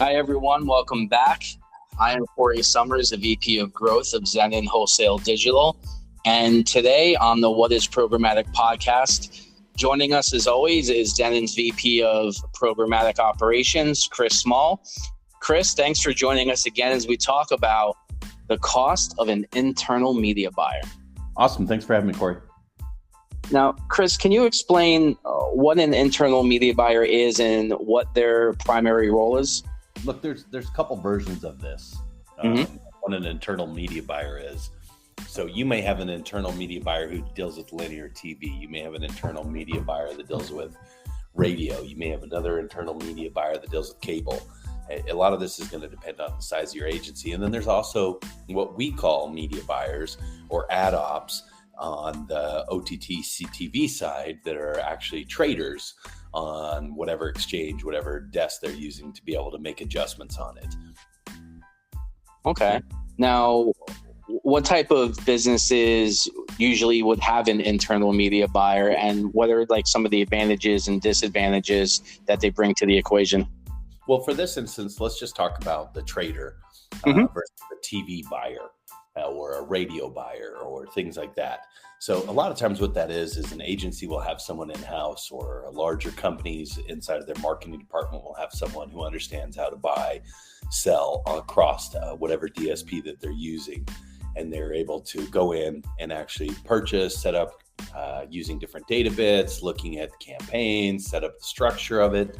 Hi, everyone. Welcome back. I am Corey Summers, the VP of Growth of Zenon Wholesale Digital. And today on the What is Programmatic podcast, joining us as always is Zenon's VP of Programmatic Operations, Chris Small. Chris, thanks for joining us again as we talk about the cost of an internal media buyer. Awesome. Thanks for having me, Corey. Now, Chris, can you explain what an internal media buyer is and what their primary role is? Look, there's a couple versions of this. What an internal media buyer is. So you may have an internal media buyer who deals with linear TV. You may have an internal media buyer that deals with radio. You may have another internal media buyer that deals with cable. A lot of this is going to depend on the size of your agency. And then there's also what we call media buyers or ad ops on the OTT CTV side that are actually traders on whatever exchange, whatever desk they're using to be able to make adjustments on it. Okay. Now, what type of businesses usually would have an internal media buyer, and what are like some of the advantages and disadvantages that they bring to the equation? Well, for this instance, let's just talk about the trader versus the TV buyer or a radio buyer or things like that. So a lot of times what that is an agency will have someone in-house, or larger companies inside of their marketing department will have someone who understands how to buy, sell across whatever DSP that they're using. And they're able to go in and actually purchase, set up using different data bits, looking at campaigns, set up the structure of it,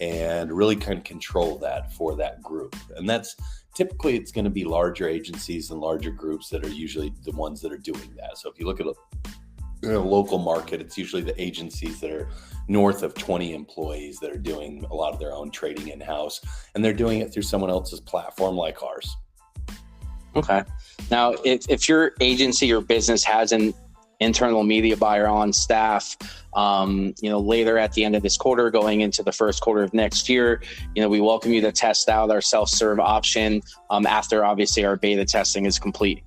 and really kind of control that for that group. And that's typically, it's going to be larger agencies and larger groups that are usually the ones that are doing that. So if you look at a local market, it's usually the agencies that are north of 20 employees that are doing a lot of their own trading in-house, and they're doing it through someone else's platform like ours. Okay. Now, if your agency or business has an internal media buyer on staff, later at the end of this quarter, going into the first quarter of next year, we welcome you to test out our self-serve option after obviously our beta testing is complete.